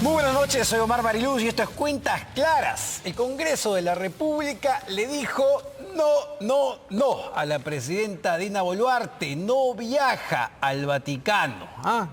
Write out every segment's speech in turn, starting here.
Muy buenas noches, soy Omar Mariluz y esto es Cuentas Claras. El Congreso de la República le dijo no a la presidenta Dina Boluarte. No viaja al Vaticano.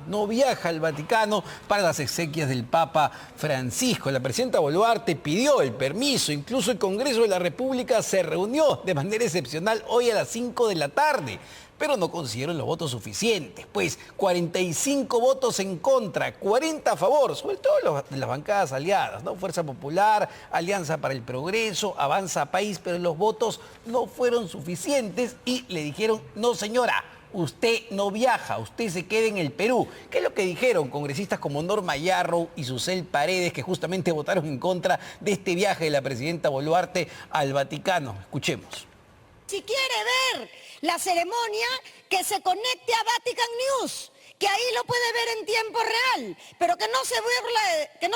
No viaja al Vaticano para las exequias del Papa Francisco. La presidenta Boluarte pidió el permiso. Incluso el Congreso de la República se reunió de manera excepcional hoy a las 5 de la tarde. Pero no consiguieron los votos suficientes, pues 45 votos en contra, 40 a favor, sobre todo de las bancadas aliadas, ¿no? Fuerza Popular, Alianza para el Progreso, Avanza País, pero los votos no fueron suficientes y le dijeron, no señora, usted no viaja, usted se queda en el Perú. ¿Qué es lo que dijeron congresistas como Norma Yarrow y Susel Paredes, que justamente votaron en contra de este viaje de la presidenta Boluarte al Vaticano? Escuchemos. Si quiere ver la ceremonia, que se conecte a Vatican News, que ahí lo puede ver en tiempo real, pero que no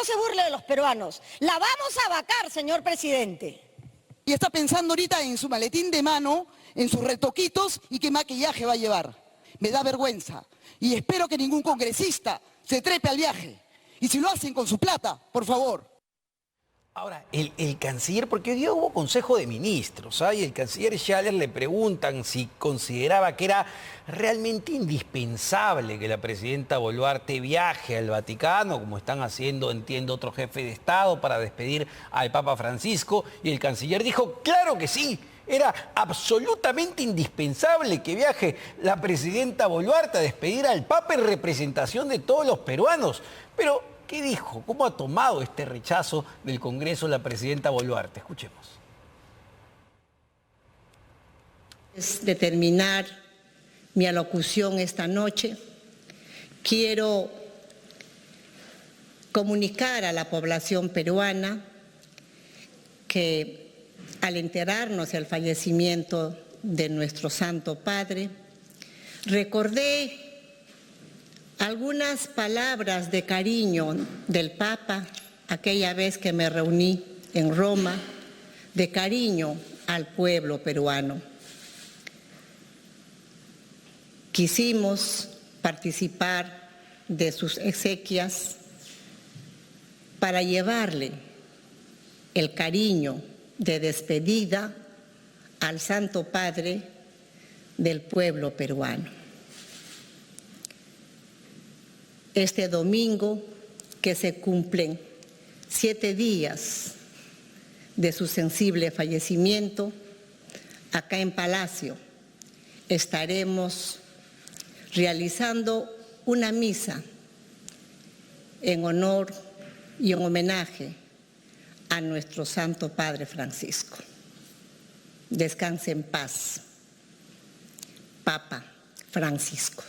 se burle de los peruanos. La vamos a vacar, señor presidente. Y está pensando ahorita en su maletín de mano, en sus retoquitos y qué maquillaje va a llevar. Me da vergüenza y espero que ningún congresista se trepe al viaje. Y si lo hacen con su plata, por favor. Ahora, el canciller, porque hoy día hubo Consejo de Ministros, y el canciller Schaller le preguntan si consideraba que era realmente indispensable que la presidenta Boluarte viaje al Vaticano, como están haciendo, entiendo, otro jefe de Estado para despedir al Papa Francisco, y el canciller dijo, claro que sí. Era absolutamente indispensable que viaje la presidenta Boluarte a despedir al Papa en representación de todos los peruanos. Pero, ¿qué dijo? ¿Cómo ha tomado este rechazo del Congreso la presidenta Boluarte? Escuchemos. Antes de terminar mi alocución esta noche, quiero comunicar a la población peruana que al enterarnos del fallecimiento de nuestro Santo Padre, recordé algunas palabras de cariño del Papa aquella vez que me reuní en Roma, de cariño al pueblo peruano. Quisimos participar de sus exequias para llevarle el cariño de despedida al Santo Padre del pueblo peruano. Este domingo, que se cumplen 7 días de su sensible fallecimiento, acá en Palacio estaremos realizando una misa en honor y en homenaje a nuestro Santo Padre Francisco. Descanse en paz, Papa Francisco.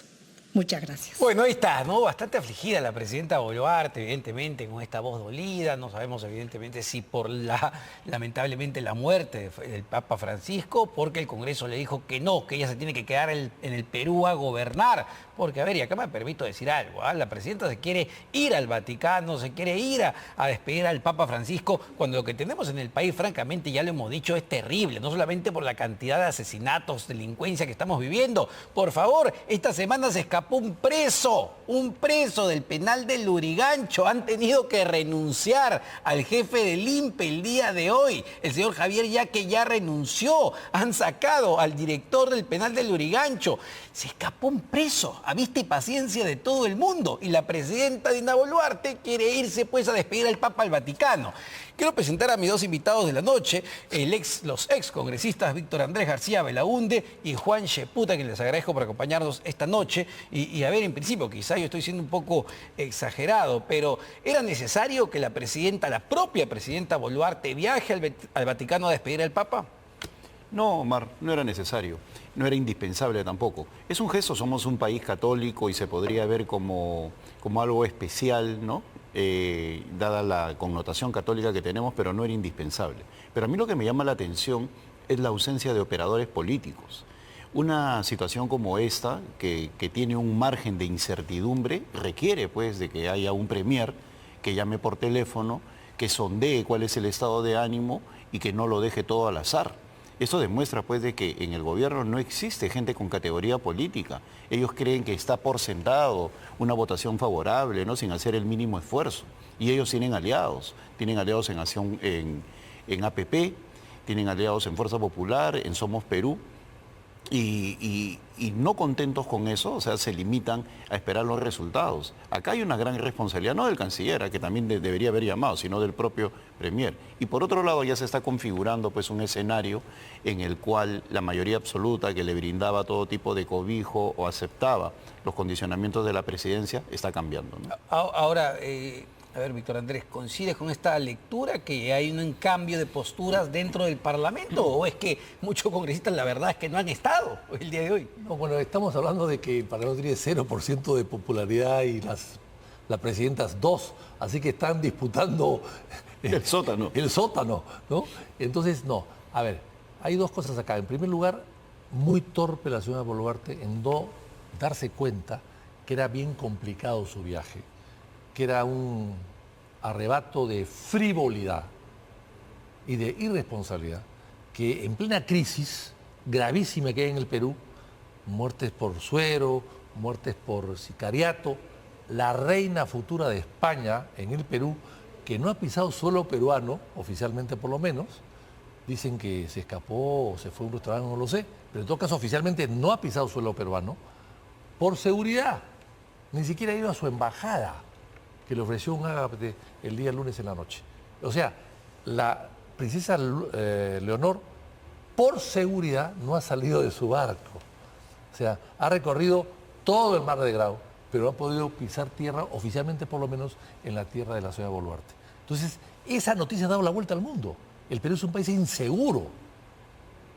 Muchas gracias. Bueno, ahí está, ¿no? Bastante afligida la presidenta Boluarte, evidentemente, con esta voz dolida. No sabemos, evidentemente, si por lamentablemente, la muerte del Papa Francisco, porque el Congreso le dijo que no, que ella se tiene que quedar en el Perú a gobernar. Porque, a ver, y acá me permito decir algo, la presidenta se quiere ir al Vaticano, se quiere ir a despedir al Papa Francisco, cuando lo que tenemos en el país, francamente, ya lo hemos dicho, es terrible. No solamente por la cantidad de asesinatos, delincuencia que estamos viviendo. Por favor, esta semana se escapó un preso del penal del Lurigancho. Han tenido que renunciar al jefe del INPE el día de hoy, el señor Javier Yaque ya renunció. Han sacado al director del penal del Lurigancho. Se escapó un preso a vista y paciencia de todo el mundo, y la presidenta Dina Boluarte quiere irse pues a despedir al Papa al Vaticano. Quiero presentar a mis dos invitados de la noche, los ex congresistas Víctor Andrés García Belaunde y Juan Sheputa, que les agradezco por acompañarnos esta noche. Y a ver, en principio, quizá yo estoy siendo un poco exagerado, pero ¿era necesario que la propia presidenta Boluarte viaje al Vaticano a despedir al Papa? No, Omar, no era necesario, no era indispensable tampoco. Es un gesto, somos un país católico y se podría ver como algo especial, ¿no? Dada la connotación católica que tenemos, pero no era indispensable. Pero a mí lo que me llama la atención es la ausencia de operadores políticos. Una situación como esta, que tiene un margen de incertidumbre, requiere pues de que haya un premier que llame por teléfono, que sondee cuál es el estado de ánimo y que no lo deje todo al azar. Esto demuestra pues de que en el gobierno no existe gente con categoría política. Ellos creen que está por sentado una votación favorable, ¿no? Sin hacer el mínimo esfuerzo. Y ellos tienen aliados en Acción, en APP, tienen aliados en Fuerza Popular, en Somos Perú. Y no contentos con eso, o sea, se limitan a esperar los resultados. Acá hay una gran responsabilidad, no del canciller, que también debería haber llamado, sino del propio premier. Y por otro lado ya se está configurando pues un escenario en el cual la mayoría absoluta que le brindaba todo tipo de cobijo o aceptaba los condicionamientos de la presidencia está cambiando, ¿no? Ahora, a ver, Víctor Andrés, ¿coincides con esta lectura que hay un cambio de posturas dentro del Parlamento? ¿O es que muchos congresistas la verdad es que no han estado el día de hoy? No, bueno, estamos hablando de que el Parlamento tiene 0% de popularidad y las presidentas 2%, así que están disputando el sótano. El sótano, ¿no? Entonces, no. A ver, hay dos cosas acá. En primer lugar, muy torpe la señora Boluarte en no darse cuenta que era bien complicado su viaje, que era un arrebato de frivolidad y de irresponsabilidad, que en plena crisis gravísima que hay en el Perú, muertes por suero, muertes por sicariato, la reina futura de España en el Perú, que no ha pisado suelo peruano, oficialmente por lo menos, dicen que se escapó o se fue a un restaurante, no lo sé, pero en todo caso oficialmente no ha pisado suelo peruano, por seguridad, ni siquiera ha ido a su embajada, que le ofreció un ágape el día lunes en la noche. O sea, la princesa Leonor, por seguridad, no ha salido de su barco. O sea, ha recorrido todo el mar de Grau, pero no ha podido pisar tierra, oficialmente por lo menos, en la tierra de la señora Boluarte. Entonces, esa noticia ha dado la vuelta al mundo. El Perú es un país inseguro,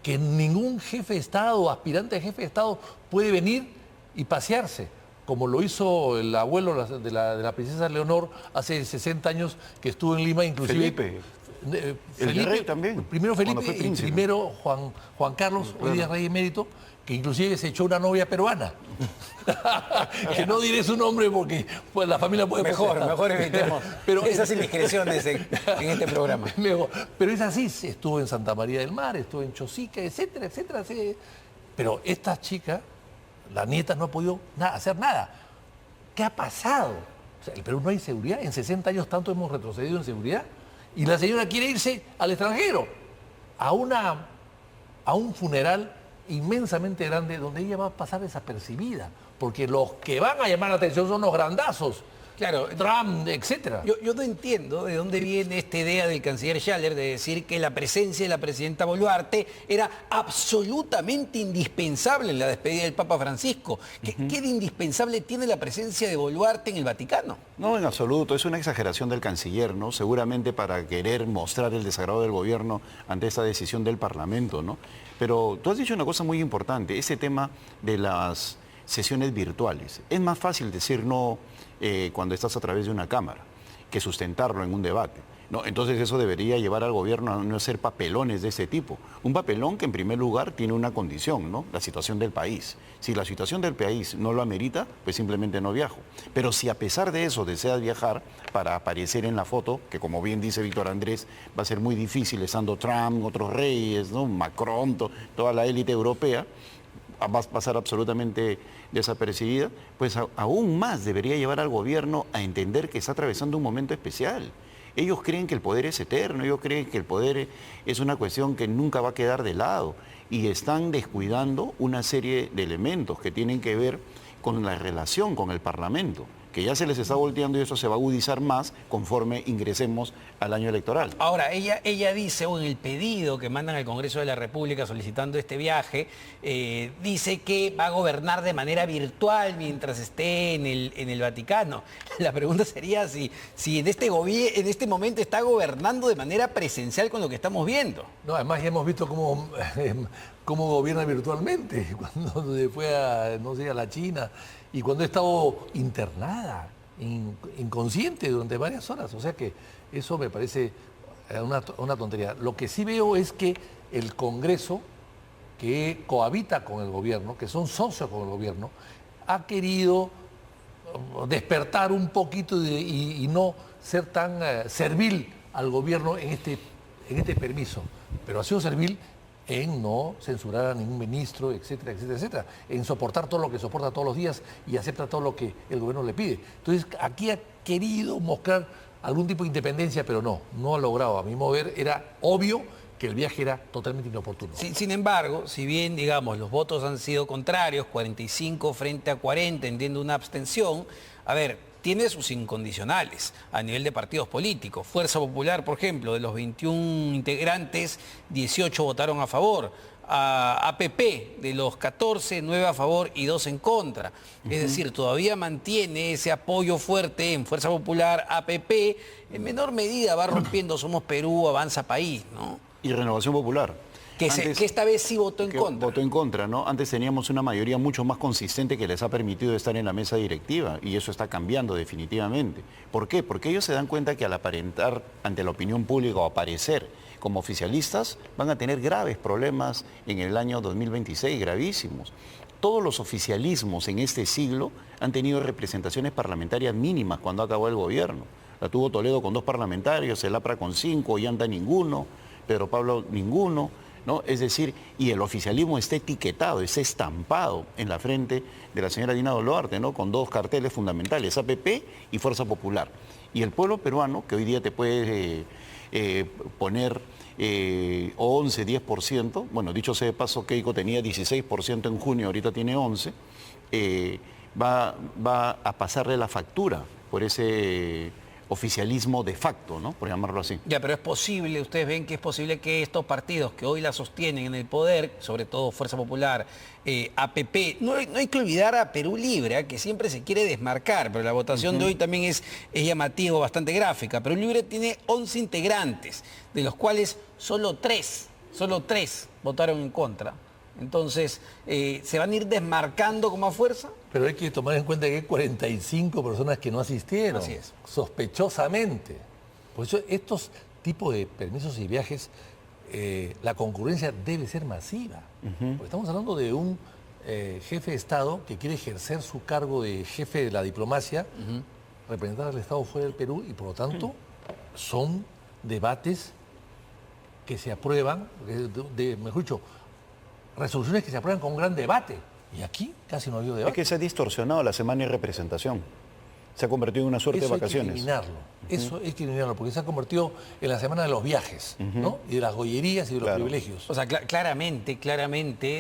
que ningún jefe de Estado o aspirante a jefe de Estado puede venir y pasearse, como lo hizo el abuelo de la princesa Leonor hace 60 años que estuvo en Lima, inclusive. Felipe. El rey también. Primero Felipe y primero Juan Carlos, hoy día rey emérito, que inclusive se echó una novia peruana. Que no diré su nombre porque pues, la familia puede... Mejor evitemos pero, esas indiscreciones en este programa. Mejor. Pero es así, estuvo en Santa María del Mar, estuvo en Chosica, etcétera, etcétera. Pero esta chica, la nieta, no ha podido hacer nada. ¿Qué ha pasado? O sea, el Perú no hay seguridad. En 60 años tanto hemos retrocedido en seguridad. Y la señora quiere irse al extranjero, a un funeral inmensamente grande donde ella va a pasar desapercibida, porque los que van a llamar la atención son los grandazos. Claro, Trump, etcétera. Yo no entiendo de dónde viene esta idea del canciller Schaller de decir que la presencia de la presidenta Boluarte era absolutamente indispensable en la despedida del Papa Francisco. ¿Qué de indispensable tiene la presencia de Boluarte en el Vaticano? No, en absoluto. Es una exageración del canciller, ¿no? Seguramente para querer mostrar el desagrado del gobierno ante esta decisión del Parlamento, ¿no? Pero tú has dicho una cosa muy importante, ese tema de las sesiones virtuales. Es más fácil decir no cuando estás a través de una cámara que sustentarlo en un debate, ¿no? Entonces eso debería llevar al gobierno a no hacer papelones de ese tipo. Un papelón que en primer lugar tiene una condición, ¿no? La situación del país. Si la situación del país no lo amerita, pues simplemente no viajo. Pero si a pesar de eso deseas viajar para aparecer en la foto, que como bien dice Víctor Andrés, va a ser muy difícil estando Trump, otros reyes, ¿no? Macron, toda la élite europea, va a pasar absolutamente desapercibida, pues aún más debería llevar al gobierno a entender que está atravesando un momento especial. Ellos creen que el poder es eterno, ellos creen que el poder es una cuestión que nunca va a quedar de lado y están descuidando una serie de elementos que tienen que ver con la relación con el Parlamento, que ya se les está volteando y eso se va a agudizar más conforme ingresemos al año electoral. Ahora, ella dice, o en el pedido que mandan al Congreso de la República solicitando este viaje, dice que va a gobernar de manera virtual mientras esté en el Vaticano. La pregunta sería si en este momento está gobernando de manera presencial con lo que estamos viendo. No, además ya hemos visto cómo gobierna virtualmente, cuando se fue a la China y cuando ha estado internada, inconsciente durante varias horas. O sea que eso me parece una tontería. Lo que sí veo es que el Congreso, que cohabita con el gobierno, que son socios con el gobierno, ha querido despertar un poquito y no ser tan servil al gobierno en este permiso. Pero ha sido servil en no censurar a ningún ministro, etcétera, etcétera, etcétera, en soportar todo lo que soporta todos los días y acepta todo lo que el gobierno le pide. Entonces, aquí ha querido mostrar algún tipo de independencia, pero no ha logrado. A mi modo de ver, era obvio que el viaje era totalmente inoportuno. Sin embargo, si bien, digamos, los votos han sido contrarios, 45 frente a 40, entiendo una abstención, a ver, tiene sus incondicionales a nivel de partidos políticos. Fuerza Popular, por ejemplo, de los 21 integrantes, 18 votaron a favor. A APP, de los 14, 9 a favor y 2 en contra. Es decir, todavía mantiene ese apoyo fuerte en Fuerza Popular, APP, en menor medida va rompiendo Somos Perú, Avanza País, ¿no? Y Renovación Popular. Que esta vez sí votó en contra. Votó en contra, ¿no? Antes teníamos una mayoría mucho más consistente que les ha permitido estar en la mesa directiva y eso está cambiando definitivamente. ¿Por qué? Porque ellos se dan cuenta que al aparentar ante la opinión pública o aparecer como oficialistas van a tener graves problemas en el año 2026, gravísimos. Todos los oficialismos en este siglo han tenido representaciones parlamentarias mínimas cuando acabó el gobierno. La tuvo Toledo con 2 parlamentarios, el APRA con 5, Ollanta ninguno, Pedro Pablo ninguno, ¿no? Es decir, y el oficialismo está etiquetado, está estampado en la frente de la señora Dina Boluarte, ¿no? Con 2 carteles fundamentales, APP y Fuerza Popular. Y el pueblo peruano, que hoy día te puede poner 11, 10%, bueno, dicho sea de paso, Keiko tenía 16% en junio, ahorita tiene 11%, va a pasarle la factura por ese oficialismo de facto, ¿no? Por llamarlo así. Ya, pero es posible, ustedes ven que es posible que estos partidos que hoy la sostienen en el poder, sobre todo Fuerza Popular, APP, no hay que olvidar a Perú Libre, que siempre se quiere desmarcar, pero la votación de hoy también es llamativa, bastante gráfica. Perú Libre tiene 11 integrantes, de los cuales solo 3 votaron en contra. Entonces, ¿se van a ir desmarcando como a fuerza? Pero hay que tomar en cuenta que hay 45 personas que no asistieron. Así es. Sospechosamente. Por eso estos tipos de permisos y viajes, la concurrencia debe ser masiva. Porque estamos hablando de un jefe de Estado que quiere ejercer su cargo de jefe de la diplomacia, representar al Estado fuera del Perú, y por lo tanto son debates que se aprueban, mejor dicho, resoluciones que se aprueban con un gran debate. Y aquí casi no ha habido debate. Es que se ha distorsionado la semana de representación. Se ha convertido en una suerte de vacaciones. Eso hay que eliminarlo, porque se ha convertido en la semana de los viajes, ¿no? Y de las gollerías y de los privilegios. O sea, claramente,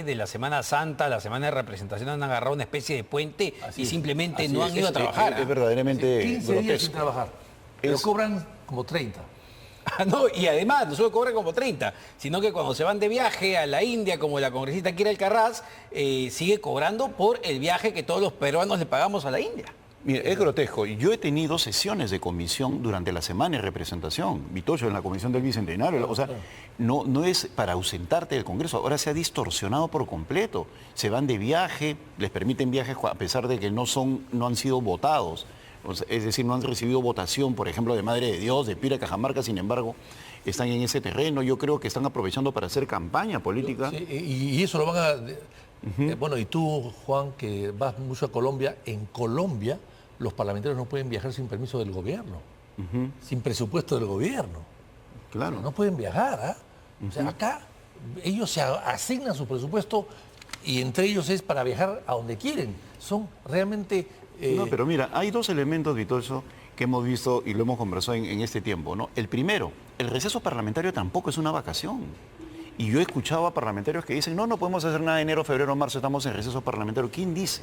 de la Semana Santa a la semana de representación han agarrado una especie de puente y simplemente no han ido a trabajar. Es verdaderamente 15 días sin trabajar, pero cobran como 30. No, y además no solo cobran como 30, sino que cuando se van de viaje a la India, como la congresista Kira Alcaraz, sigue cobrando por el viaje que todos los peruanos le pagamos a la India. Mire, es grotesco. Yo he tenido sesiones de comisión durante la semana de representación. Vitocho en la comisión del Bicentenario. O sea, no es para ausentarte del Congreso. Ahora se ha distorsionado por completo. Se van de viaje, les permiten viajes a pesar de que no han sido votados. O sea, es decir, no han recibido votación, por ejemplo, de Madre de Dios, de Pira, Cajamarca, sin embargo, están en ese terreno. Yo creo que están aprovechando para hacer campaña política. Sí, y eso lo van a... Bueno, y tú, Juan, que vas mucho a Colombia, en Colombia los parlamentarios no pueden viajar sin permiso del gobierno, sin presupuesto del gobierno. Claro. No pueden viajar, ¿ah? O sea, acá ellos se asignan su presupuesto y entre ellos es para viajar a donde quieren. Son realmente... No, pero mira, hay 2 elementos, Vitoso, que hemos visto y lo hemos conversado en este tiempo, ¿no? El primero, el receso parlamentario tampoco es una vacación. Y yo he escuchado a parlamentarios que dicen, no podemos hacer nada en enero, febrero, marzo, estamos en receso parlamentario. ¿Quién dice?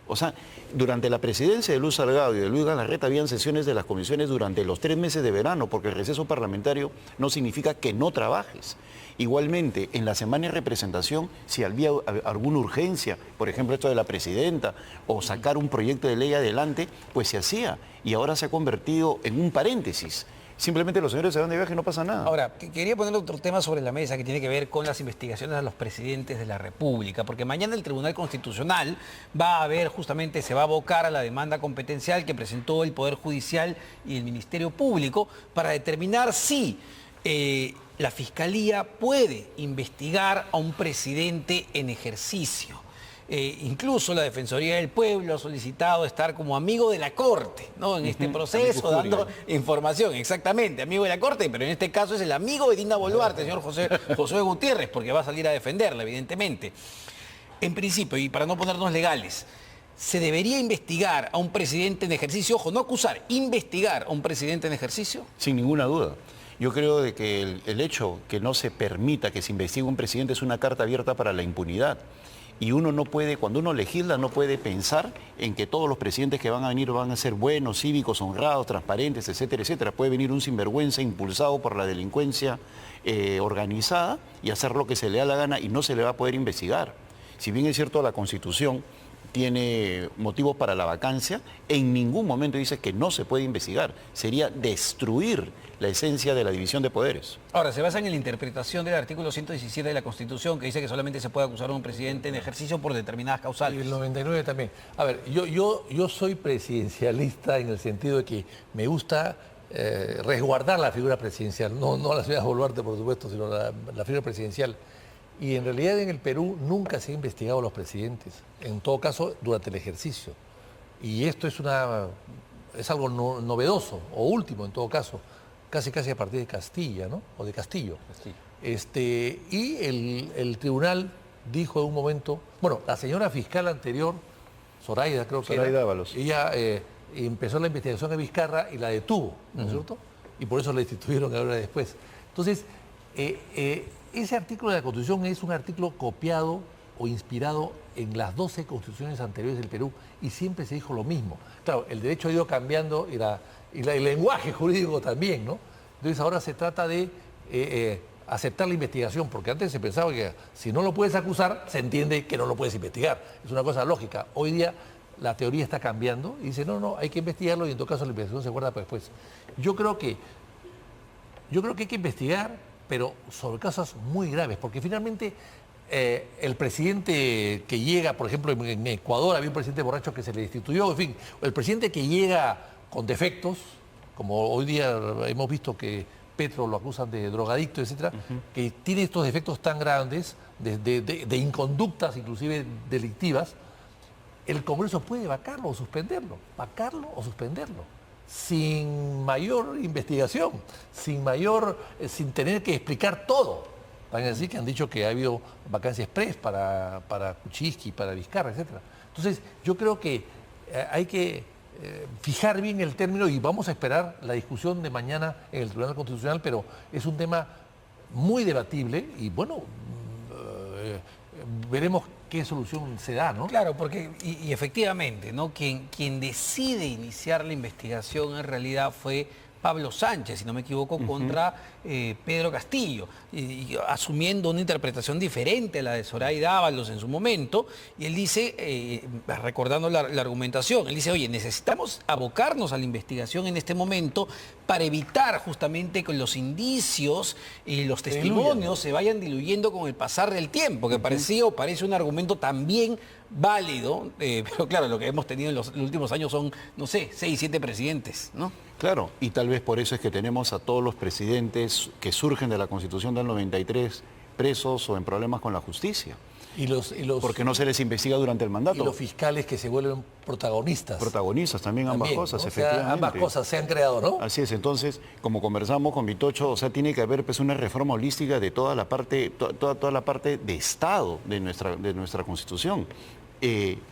O sea, durante la presidencia de Luz Salgado y de Luis Galarreta habían sesiones de las comisiones durante los 3 meses de verano, porque el receso parlamentario no significa que no trabajes. Igualmente, en la semana de representación, si había alguna urgencia, por ejemplo esto de la presidenta, o sacar un proyecto de ley adelante, pues se hacía. Y ahora se ha convertido en un paréntesis. Simplemente los señores se van de viaje y no pasa nada. Ahora, quería poner otro tema sobre la mesa que tiene que ver con las investigaciones a los presidentes de la República, porque mañana el Tribunal Constitucional se va a abocar a la demanda competencial que presentó el Poder Judicial y el Ministerio Público para determinar si la Fiscalía puede investigar a un presidente en ejercicio. Incluso la Defensoría del Pueblo ha solicitado estar como amigo de la Corte, ¿no? En este proceso, dando información, exactamente, amigo de la Corte, pero en este caso es el amigo de Dina Boluarte, señor Josué Gutiérrez, porque va a salir a defenderla, evidentemente. En principio, y para no ponernos legales, ¿se debería investigar a un presidente en ejercicio? Ojo, no acusar, investigar a un presidente en ejercicio. Sin ninguna duda. Yo creo de que el hecho que no se permita que se investigue un presidente es una carta abierta para la impunidad. Y uno no puede, cuando uno legisla, no puede pensar en que todos los presidentes que van a venir van a ser buenos, cívicos, honrados, transparentes, etcétera, etcétera. Puede venir un sinvergüenza impulsado por la delincuencia organizada y hacer lo que se le da la gana y no se le va a poder investigar. Si bien es cierto, la Constitución tiene motivos para la vacancia, en ningún momento dice que no se puede investigar. Sería destruir la esencia de la división de poderes. Ahora, se basa en la interpretación del artículo 117 de la Constitución, que dice que solamente se puede acusar a un presidente en ejercicio por determinadas causales. Y el 99 también. A ver, yo soy presidencialista en el sentido de que me gusta resguardar la figura presidencial, no la señora Boluarte, por supuesto, sino la figura presidencial. Y en realidad en el Perú nunca se ha investigado a los presidentes, en todo caso durante el ejercicio. Y esto es algo novedoso, o último en todo caso, casi a partir de Castilla, ¿no? O de Castillo. Y el tribunal dijo en un momento, bueno, la señora fiscal anterior, Zoraida creo que Zoraida era, Ábalos. ella empezó la investigación de Vizcarra y la detuvo, ¿no es cierto? Y por eso la destituyeron ahora después. Entonces, ese artículo de la Constitución es un artículo copiado o inspirado en las 12 constituciones anteriores del Perú y siempre se dijo lo mismo. Claro, el derecho ha ido cambiando y el lenguaje jurídico también, ¿no? Entonces ahora se trata de aceptar la investigación, porque antes se pensaba que si no lo puedes acusar, se entiende que no lo puedes investigar. Es una cosa lógica. Hoy día la teoría está cambiando y dice, no, hay que investigarlo y en todo caso la investigación se guarda para después. Yo creo que hay que investigar, pero sobre casos muy graves, porque finalmente el presidente que llega, por ejemplo, en Ecuador había un presidente borracho que se le destituyó, en fin, el presidente que llega con defectos, como hoy día hemos visto que Petro lo acusan de drogadicto, etcétera, que tiene estos defectos tan grandes, de inconductas inclusive delictivas, el Congreso puede vacarlo o suspenderlo, sin mayor investigación, sin tener que explicar todo. Van a decir que han dicho que ha habido vacancia express para Kuczynski, para Vizcarra, etc. Entonces, yo creo que hay que fijar bien el término y vamos a esperar la discusión de mañana en el Tribunal Constitucional, pero es un tema muy debatible y bueno, veremos qué solución se da, ¿no? Claro, porque, y efectivamente, ¿no? Quien decide iniciar la investigación en realidad fue Pablo Sánchez, si no me equivoco, contra Pedro Castillo, y asumiendo una interpretación diferente a la de Zoraida Ábalos en su momento, y él dice, recordando la argumentación, él dice, oye, necesitamos abocarnos a la investigación en este momento para evitar justamente que los indicios y los testimonios se vayan diluyendo con el pasar del tiempo, que parece un argumento también válido, pero claro, lo que hemos tenido en los últimos años son, no sé, 6, 7 presidentes, ¿no? Claro, y tal vez por eso es que tenemos a todos los presidentes que surgen de la Constitución del 93 presos o en problemas con la justicia. Porque no se les investiga durante el mandato. Y los fiscales que se vuelven protagonistas. Protagonistas, también ambas cosas, ¿no? efectivamente. Ambas cosas se han creado, ¿no? Así es, entonces, como conversamos con Vitocho, o sea, tiene que haber pues, una reforma holística de toda la parte, toda la parte de Estado de nuestra Constitución.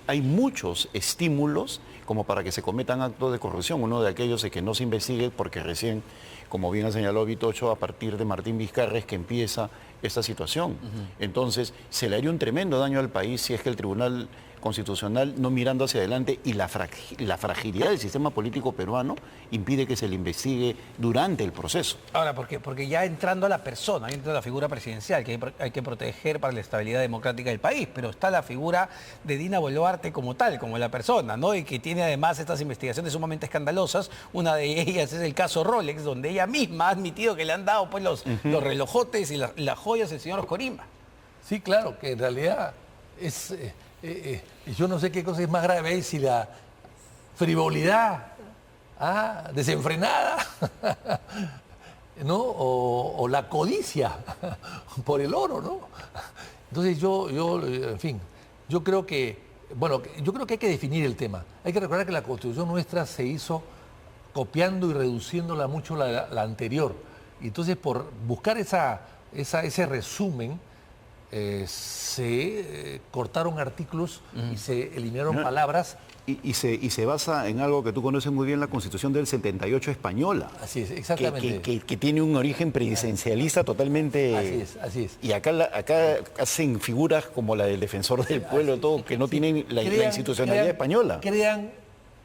Hay muchos estímulos como para que se cometan actos de corrupción. Uno de aquellos es que no se investigue porque recién, como bien ha señalado Vitocho, a partir de Martín Vizcarra es que empieza esta situación. Entonces, se le haría un tremendo daño al país si es que el Tribunal Constitucional, no mirando hacia adelante, y la fragilidad del sistema político peruano impide que se le investigue durante el proceso. Ahora, porque ya entrando a la persona, entra la figura presidencial que hay que proteger para la estabilidad democrática del país, pero está la figura de Dina Boluarte como tal, como la persona, ¿no? Y que tiene además estas investigaciones sumamente escandalosas. Una de ellas es el caso Rolex, donde ella misma ha admitido que le han dado pues, los relojotes y las joyas del señor Oscorima. Sí, claro, que en realidad es... yo no sé qué cosa es más grave ahí, si la frivolidad desenfrenada, ¿no? O la codicia por el oro, ¿no? Entonces yo, en fin, yo creo que hay que definir el tema. Hay que recordar que la Constitución nuestra se hizo copiando y reduciéndola mucho la anterior. Y entonces, por buscar ese resumen, se cortaron artículos y se eliminaron palabras. Y se basa en algo que tú conoces muy bien, la Constitución del 78 española. Así es, exactamente. Que tiene un origen presidencialista totalmente... Así es. Y acá hacen figuras como la del defensor del pueblo, todo, que no tienen la institucionalidad española. Crean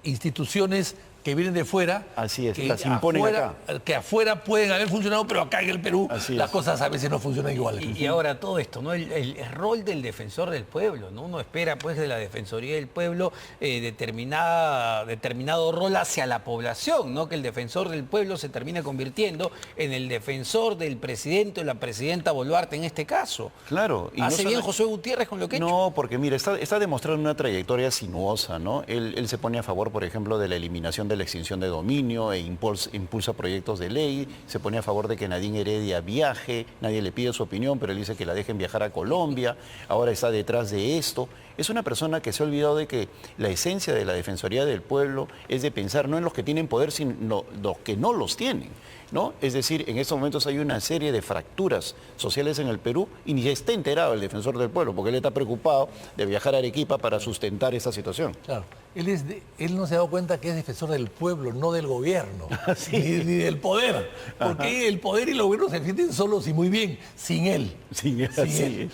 instituciones que vienen de fuera, así es, que las imponen acá. Que afuera pueden haber funcionado, pero acá en el Perú las cosas a veces no funcionan igual. Y ahora todo esto, ¿no? El rol del defensor del pueblo, ¿no? Uno espera pues de la Defensoría del Pueblo determinado rol hacia la población, ¿no? Que el defensor del pueblo se termine convirtiendo en el defensor del presidente o la presidenta Boluarte en este caso. Claro. Y ¿hace bien Josué Gutiérrez con lo que ha hecho? No, porque mira, está demostrando una trayectoria sinuosa, ¿no? Él se pone a favor, por ejemplo, de la eliminación de la extinción de dominio e impulsa proyectos de ley, se pone a favor de que Nadine Heredia viaje, nadie le pide su opinión, pero él dice que la dejen viajar a Colombia, ahora está detrás de esto. Es una persona que se ha olvidado de que la esencia de la Defensoría del Pueblo es de pensar no en los que tienen poder, sino los que no los tienen, ¿no? Es decir, en estos momentos hay una serie de fracturas sociales en el Perú y ni está enterado el Defensor del Pueblo, porque él está preocupado de viajar a Arequipa para sustentar esta situación. Claro. Él no se ha dado cuenta que es defensor del pueblo, no del gobierno, ni del poder. Porque el poder y el gobierno se defienden solos y muy bien, sin él. Sin él.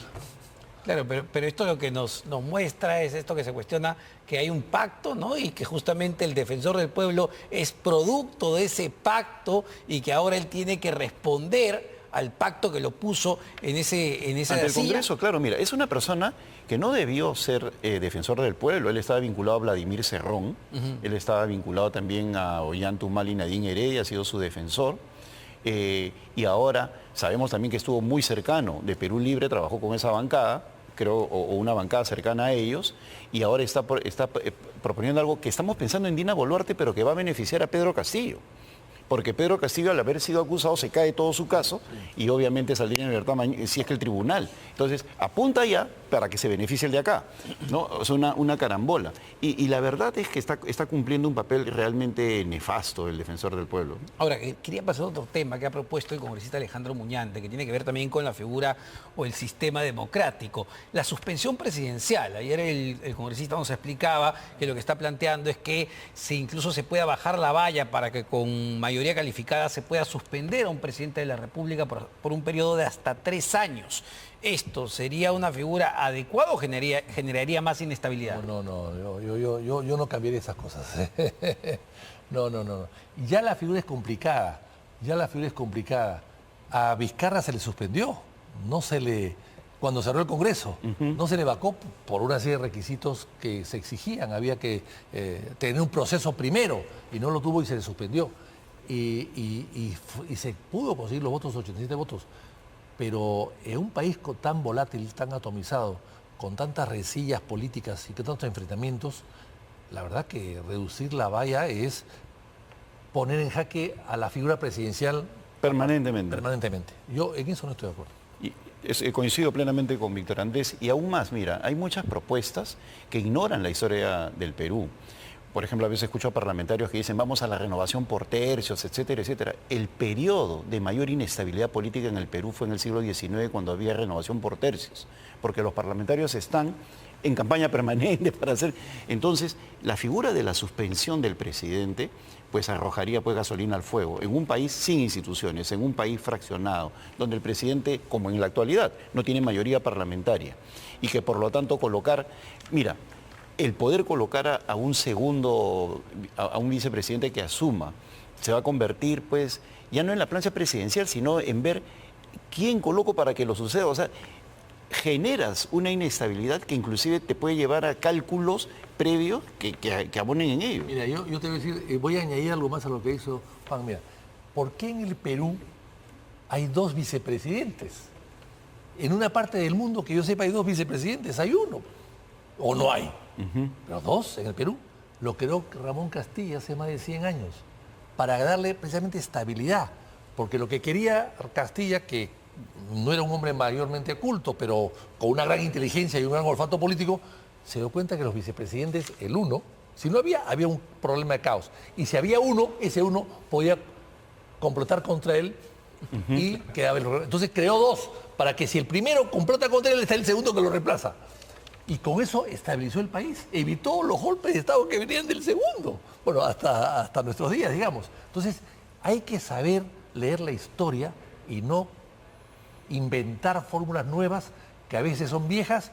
Claro, pero esto lo que nos muestra es esto que se cuestiona, que hay un pacto, ¿no? Y que justamente el defensor del pueblo es producto de ese pacto y que ahora él tiene que responder al pacto que lo puso en esa ante el silla. Congreso, claro, mira, es una persona que no debió ser defensor del pueblo. Él estaba vinculado a Vladimir Cerrón, él estaba vinculado también a Ollanta-Humala y Nadine Heredia, ha sido su defensor. Y ahora sabemos también que estuvo muy cercano de Perú Libre, trabajó con esa bancada, creo, o una bancada cercana a ellos, y ahora está proponiendo algo que estamos pensando en Dina Boluarte, pero que va a beneficiar a Pedro Castillo. Porque Pedro Castillo, al haber sido acusado, se cae todo su caso y obviamente saldría en libertad si es que el tribunal. Entonces, apunta ya para que se beneficie el de acá, ¿no? O sea, una carambola. Y la verdad es que está cumpliendo un papel realmente nefasto el defensor del pueblo. Ahora, quería pasar a otro tema que ha propuesto el congresista Alejandro Muñante, que tiene que ver también con la figura o el sistema democrático. La suspensión presidencial. Ayer el congresista nos explicaba que lo que está planteando es que incluso se pueda bajar la valla para que con mayoría calificada se pueda suspender a un presidente de la República por un periodo de hasta 3 años. ¿Esto sería una figura adecuada o generaría más inestabilidad? No, yo no cambiaría esas cosas. No. Ya la figura es complicada, A Vizcarra se le suspendió, cuando cerró el Congreso, no se le vacó por una serie de requisitos que se exigían. Había que tener un proceso primero y no lo tuvo y se le suspendió. Y se pudo conseguir los votos, 87 votos. Pero en un país tan volátil, tan atomizado, con tantas rencillas políticas y con tantos enfrentamientos, la verdad que reducir la valla es poner en jaque a la figura presidencial permanentemente. Yo en eso no estoy de acuerdo. Coincido plenamente con Víctor Andrés, y aún más, mira, hay muchas propuestas que ignoran la historia del Perú. Por ejemplo, a veces escucho a parlamentarios que dicen vamos a la renovación por tercios, etcétera, etcétera. El periodo de mayor inestabilidad política en el Perú fue en el siglo XIX, cuando había renovación por tercios, porque los parlamentarios están en campaña permanente para hacer... Entonces, la figura de la suspensión del presidente pues arrojaría pues gasolina al fuego en un país sin instituciones, en un país fraccionado, donde el presidente, como en la actualidad, no tiene mayoría parlamentaria y que por lo tanto colocar... Mira, el poder colocar a un vicepresidente que asuma, se va a convertir, pues, ya no en la plancha presidencial, sino en ver quién coloco para que lo suceda. O sea, generas una inestabilidad que inclusive te puede llevar a cálculos previos que abonen en ello. Mira, yo te voy a decir, voy a añadir algo más a lo que hizo Juan. Mira, ¿por qué en el Perú hay 2 vicepresidentes? En una parte del mundo que yo sepa hay 2 vicepresidentes, hay uno, o no hay. Pero 2 en el Perú. Lo creó Ramón Castilla hace más de 100 años para darle precisamente estabilidad. Porque lo que quería Castilla, que no era un hombre mayormente culto, pero con una gran inteligencia y un gran olfato político, se dio cuenta que los vicepresidentes, el uno, si no había un problema de caos. Y si había uno, ese uno podía complotar contra él y quedaba el... Entonces creó dos, para que si el primero complota contra él, está el segundo que lo reemplaza. Y con eso estabilizó el país, evitó los golpes de Estado que venían del segundo. Bueno, hasta nuestros días, digamos. Entonces, hay que saber leer la historia y no inventar fórmulas nuevas que a veces son viejas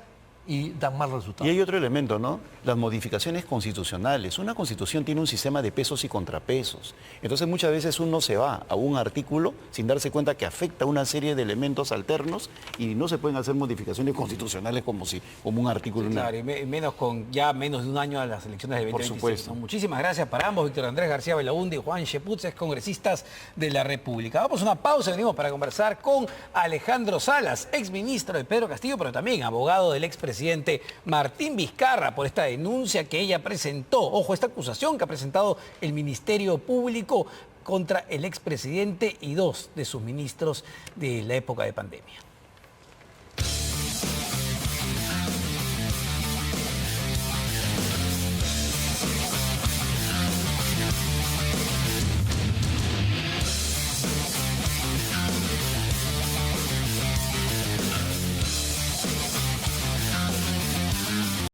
y dan mal resultado. Y hay otro elemento, ¿no? Las modificaciones constitucionales. Una constitución tiene un sistema de pesos y contrapesos. Entonces muchas veces uno se va a un artículo sin darse cuenta que afecta a una serie de elementos alternos y no se pueden hacer modificaciones constitucionales como un artículo. Claro, y menos con ya menos de un año a las elecciones de 2026. Por supuesto. ¿No? Muchísimas gracias para ambos, Víctor Andrés García Belaúnde y Juan Sheputz, congresistas de la República. Vamos a una pausa, venimos para conversar con Alejandro Salas, exministro de Pedro Castillo, pero también abogado del expresidente Martín Vizcarra por esta denuncia que ella presentó. Ojo, esta acusación que ha presentado el Ministerio Público contra el expresidente y dos de sus ministros de la época de pandemia.